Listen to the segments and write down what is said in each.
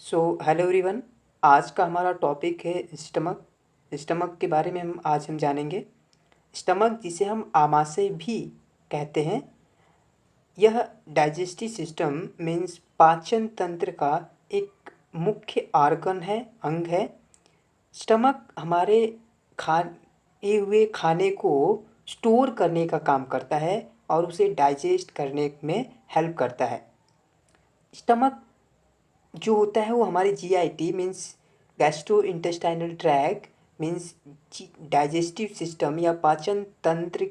So hello everyone. आज का हमारा टॉपिक है स्टमक। स्टमक के बारे में हम जानेंगे। स्टमक, जिसे हम आमाशय भी कहते हैं, यह डाइजेस्टिव सिस्टम मीन्स पाचन तंत्र का एक मुख्य ऑर्गन है, अंग है। स्टमक हमारे खाए हुए खाने को स्टोर करने का काम करता है और उसे डाइजेस्ट करने में हेल्प करता है। स्टमक जो होता है वो हमारे GIT means gastro intestinal tract means digestive system या पाचन तंत्र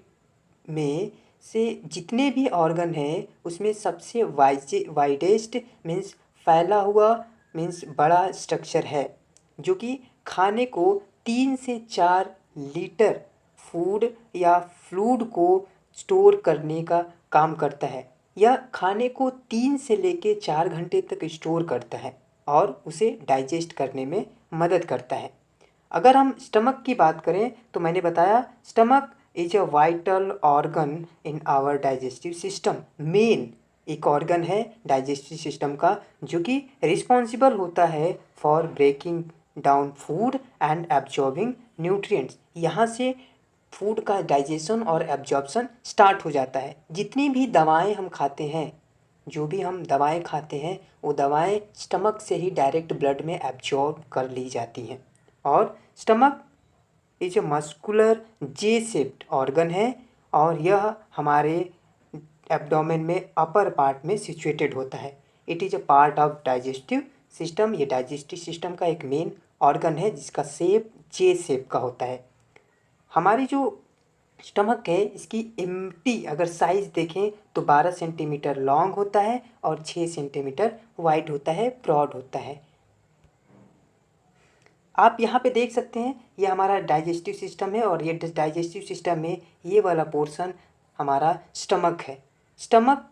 में से जितने भी ऑर्गन हैं उसमें सबसे वाइडेस्ट मीन्स फैला हुआ मीन्स बड़ा स्ट्रक्चर है, जो कि खाने को 3 से 4 लीटर फूड या फ्लूड को स्टोर करने का काम करता है। यह खाने को 3 से लेके 4 घंटे तक स्टोर करता है और उसे डाइजेस्ट करने में मदद करता है। अगर हम स्टमक की बात करें तो मैंने बताया stomach is a vital organ in our digestive system. Main एक ऑर्गन है डाइजेस्टिव सिस्टम का, जो कि रिस्पॉन्सिबल होता है for breaking down food and absorbing nutrients. यहाँ से फूड का डाइजेशन और एब्जॉर्प्शन स्टार्ट हो जाता है। जितनी भी दवाएं हम खाते हैं, जो भी हम दवाएं खाते हैं, वो दवाएं स्टमक से ही डायरेक्ट ब्लड में एब्जॉर्ब कर ली जाती हैं। और stomach is a muscular J shaped organ है और यह हमारे एब्डोमेन में अपर पार्ट में सिचुएटेड होता है। It is a part of digestive system. ये डाइजेस्टिव सिस्टम का एक मेन ऑर्गन है जिसका शेप जे शेप का होता है। हमारी जो स्टमक है, इसकी एम्प्टी अगर साइज़ देखें तो 12 सेंटीमीटर लॉन्ग होता है और 6 सेंटीमीटर वाइड होता है, ब्रॉड होता है। आप यहाँ पे देख सकते हैं ये हमारा डाइजेस्टिव सिस्टम है और ये डाइजेस्टिव सिस्टम में ये वाला पोर्शन हमारा स्टमक है। स्टमक,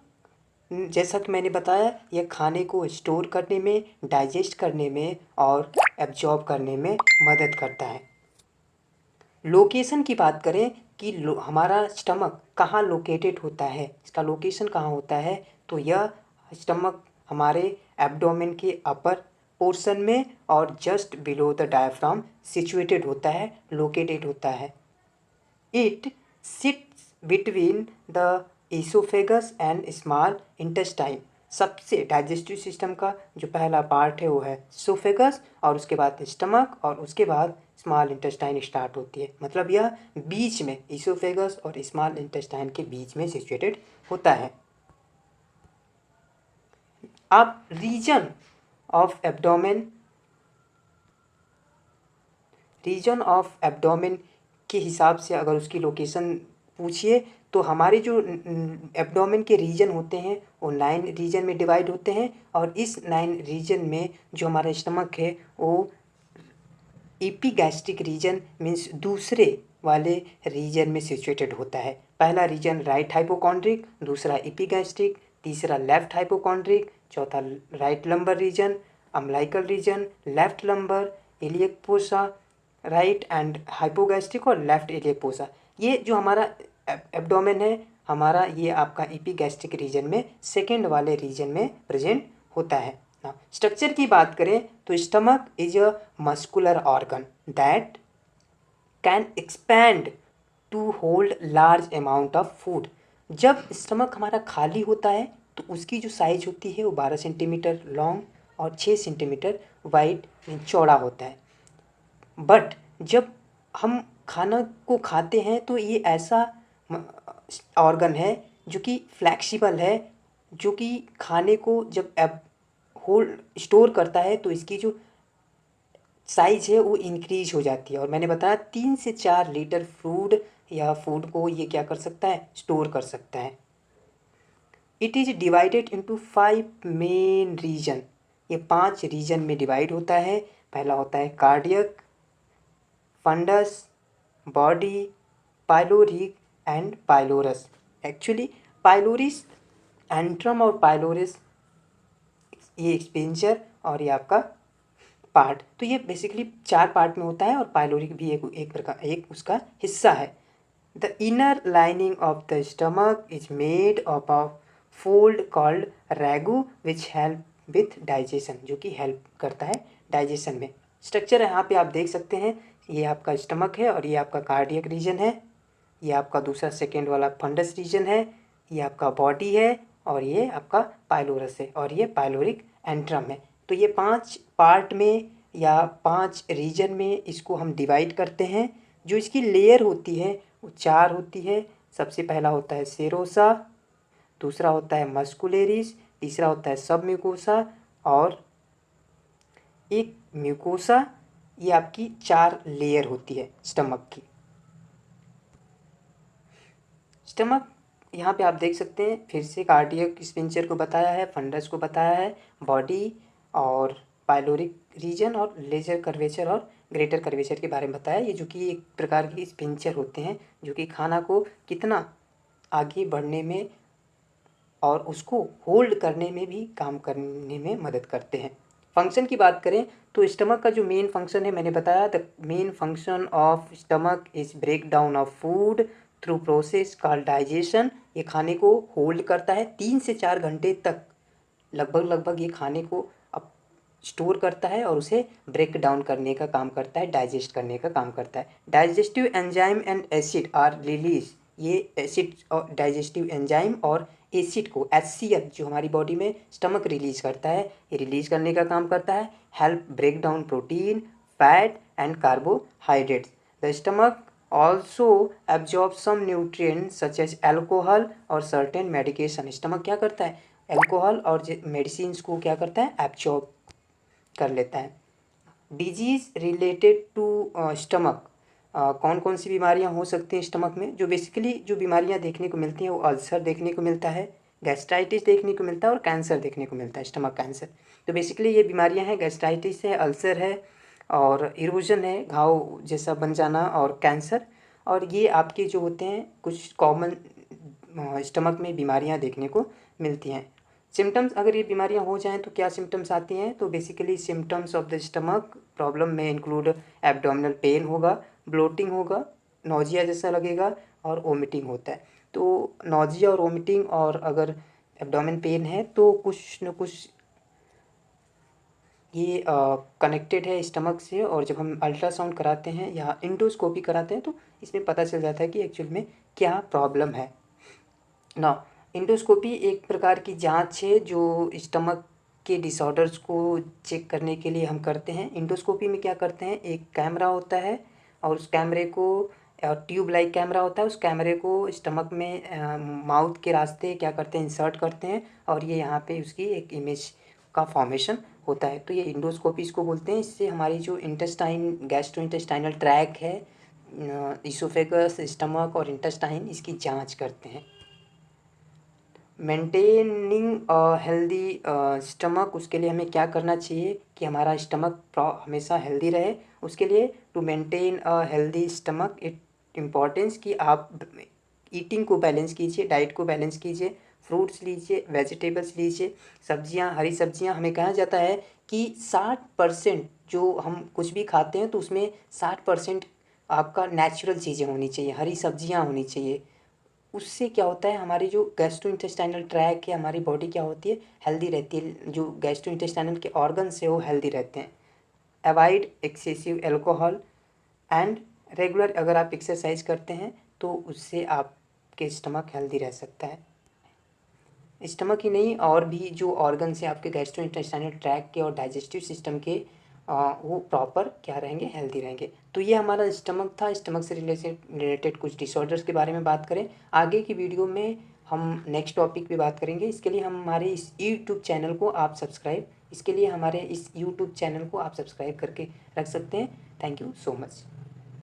जैसा कि मैंने बताया, यह खाने को स्टोर करने में, डाइजेस्ट करने में और एब्जॉर्ब करने में मदद करता है। लोकेशन की बात करें कि हमारा स्टमक कहाँ लोकेटेड होता है, इसका लोकेशन कहाँ होता है, तो यह स्टमक हमारे एब्डोमेन के अपर पोर्शन में और just below the diaphragm situated होता है, लोकेटेड होता है। It sits between the oesophagus and small intestine. सबसे डाइजेस्टिव सिस्टम का जो पहला पार्ट है वो है इसोफेगस और उसके बाद स्टमक और उसके बाद स्मॉल इंटेस्टाइन स्टार्ट होती है। मतलब यह बीच में, इसोफेगस और स्मॉल इंटेस्टाइन के बीच में सिचुएटेड होता है। आप रीजन ऑफ एब्डोमेन के हिसाब से अगर उसकी लोकेशन पूछिए तो हमारे जो एब्डोमेन के रीजन होते हैं वो 9 रीजन में डिवाइड होते हैं और इस 9 रीजन में जो हमारा स्टमक है वो एपिगैस्ट्रिक रीजन मीन्स दूसरे वाले रीजन में सिचुएटेड होता है। पहला रीजन राइट हाइपोकॉन्ड्रिक, दूसरा एपिगैस्ट्रिक, तीसरा लेफ्ट हाइपोकॉन्ड्रिक, चौथा right lumbar region, umbilical region, left lumbar, iliac fossa, right and hypogastric और लेफ्ट इलियक फोसा। ये जो हमारा एब्डोमेन है हमारा, ये आपका एपिगैस्ट्रिक रीजन में सेकेंड वाले रीजन में प्रेजेंट होता है। स्ट्रक्चर की बात करें तो stomach is a muscular organ that can expand to hold large amount of food. जब स्टमक हमारा खाली होता है तो उसकी जो साइज होती है वो 12 सेंटीमीटर लॉन्ग और 6 सेंटीमीटर वाइड चौड़ा होता है। बट जब हम खाना को खाते हैं तो ये ऐसा ऑर्गन है जो कि फ्लैक्सिबल है, जो कि खाने को जब होल्ड स्टोर करता है तो इसकी जो साइज है वो इंक्रीज हो जाती है। और मैंने बताया 3 से 4 लीटर फूड या फूड को ये क्या कर सकता है, स्टोर कर सकता है। It is divided into 5 main region. ये 5 रीजन में डिवाइड होता है। पहला होता है cardiac, fundus, body, pyloric and pylorus. Actually pyloric antrum और पाइलोरस ये एक्सपेंचर और ये आपका पार्ट, तो ये बेसिकली 4 पार्ट में होता है और पाइलोरिक भी एक उसका हिस्सा है। The inner lining of the stomach is made up of fold called rugae which help with digestion, जो कि हेल्प करता है डाइजेशन में। स्ट्रक्चर यहाँ पे आप देख सकते हैं, ये आपका स्टमक है और ये आपका कार्डियक रीजन है, ये आपका दूसरा सेकेंड वाला फंडस रीजन है, ये आपका बॉडी है और ये आपका पाइलोरस है और ये पाइलोरिक एंट्रम है। तो ये 5 पार्ट में या 5 रीजन में इसको हम डिवाइड करते हैं। जो इसकी लेयर होती है वो 4 होती है। सबसे पहला होता है सेरोसा, दूसरा होता है मस्कुलेरिस, तीसरा होता है सब म्यूकोसा और एक म्यूकोसा। ये आपकी 4 लेयर होती है स्टमक की। स्टमक यहाँ पे आप देख सकते हैं, फिर से कार्डियक स्पिंचर को बताया है, फंडस को बताया है, बॉडी और पाइलोरिक रीजन और लेजर कर्वेचर और ग्रेटर कर्वेचर के बारे में बताया। ये जो कि एक प्रकार की स्पिंचर होते हैं जो कि खाना को कितना आगे बढ़ने में और उसको होल्ड करने में भी काम करने में मदद करते हैं। फंक्शन की बात करें तो स्टमक का जो मेन फंक्शन है, मैंने बताया the main function of stomach is break down of food through process called digestion. ये खाने को होल्ड करता है 3 से 4 घंटे तक, लगभग ये खाने को अब स्टोर करता है और उसे ब्रेक डाउन करने का काम करता है, डाइजेस्ट करने का काम करता है। Digestive enzyme and acid are release. ये एसिड और डाइजेस्टिव एंजाइम और एसिड को HCl जो हमारी बॉडी में स्टमक रिलीज करता है, ये रिलीज करने का काम करता है। Help break down protein, fat and carbohydrates. The stomach also absorb some nutrients such as alcohol और सर्टेन मेडिकेशन। स्टमक क्या करता है, एल्कोहल और मेडिसिन को क्या करता है, एब्जॉर्ब कर लेता है। डिजीज रिलेटेड टू स्टमक, कौन कौन सी बीमारियां हो सकती हैं स्टमक में। जो बेसिकली जो बीमारियां देखने को मिलती हैं वो अल्सर देखने को मिलता है, गैस्ट्राइटिस देखने को मिलता है और कैंसर देखने को मिलता है, स्टमक कैंसर। तो बेसिकली ये बीमारियां हैं, गैस्ट्राइटिस है, अल्सर है और इरोजन है, घाव जैसा बन जाना, और कैंसर। और ये आपके जो होते हैं कुछ कॉमन स्टमक में बीमारियां देखने को मिलती हैं। सिम्टम्स, अगर ये बीमारियां हो जाएं तो क्या सिम्टम्स आती हैं, तो basically symptoms of the stomach problem में इंक्लूड एब्डोमिनल पेन होगा, ब्लोटिंग होगा, नोजिया जैसा लगेगा और वोमिटिंग होता है। तो नोजिया और वोमिटिंग और अगर एब्डोमेन पेन है तो कुछ न कुछ ये कनेक्टेड है स्टमक से। और जब हम अल्ट्रासाउंड कराते हैं या इंडोस्कोपी कराते हैं तो इसमें पता चल जाता है कि एक्चुअल में क्या प्रॉब्लम है ना। इंडोस्कोपी एक प्रकार की जांच है जो स्टमक के डिसऑर्डर्स को चेक करने के लिए हम करते हैं। इंडोस्कोपी में क्या करते हैं, एक कैमरा होता है और उस कैमरे को ट्यूब लाइक कैमरा होता है, उस कैमरे को स्टमक में माउथ के रास्ते क्या करते हैं, इंसर्ट करते हैं और ये यहाँ पे उसकी एक इमेज का फॉर्मेशन होता है। तो ये इंडोस्कोपी इसको बोलते हैं। इससे हमारी जो इंटेस्टाइन गैस्ट्रोइंटेस्टाइनल ट्रैक है, इसोफेगस, स्टमक और इंटेस्टाइन, इसकी जांच करते हैं। मेंटेनिंग हेल्दी स्टमक, उसके लिए हमें क्या करना चाहिए कि हमारा स्टमक हमेशा हेल्दी रहे। उसके लिए to maintain a healthy stomach it importance कि आप ईटिंग को बैलेंस कीजिए, डाइट को बैलेंस कीजिए, फ्रूट्स लीजिए, वेजिटेबल्स लीजिए, सब्जियां, हरी सब्जियां। हमें कहा जाता है कि 60% जो हम कुछ भी खाते हैं तो उसमें 60% आपका नेचुरल चीज़ें होनी चाहिए, हरी सब्जियां होनी चाहिए। उससे क्या होता है, हमारी जो गैस्ट्रोइंटेस्टाइनल ट्रैक है, हमारी बॉडी क्या होती है, हेल्दी रहती है। जो गैस्ट्रोइंटेस्टाइनल के ऑर्गन्स है वो हेल्दी रहते हैं। Avoid excessive alcohol and regular, अगर आप एक्सरसाइज करते हैं तो उससे आपके स्टमक हेल्दी रह सकता है। स्टमक ही नहीं, और भी जो ऑर्गन्स हैं आपके गैस्ट्रोइंटेस्टाइनल ट्रैक के और डाइजेस्टिव सिस्टम के, वो प्रॉपर क्या रहेंगे, हेल्दी रहेंगे। तो ये हमारा स्टमक था। स्टमक से रिलेटेड कुछ डिसऑर्डर्स के बारे में बात करें। आगे की वीडियो में हम नेक्स्ट टॉपिक पे बात करेंगे। इसके लिए हम हमारे इस यूट्यूब चैनल को आप सब्सक्राइब करके रख सकते हैं। Thank you so much.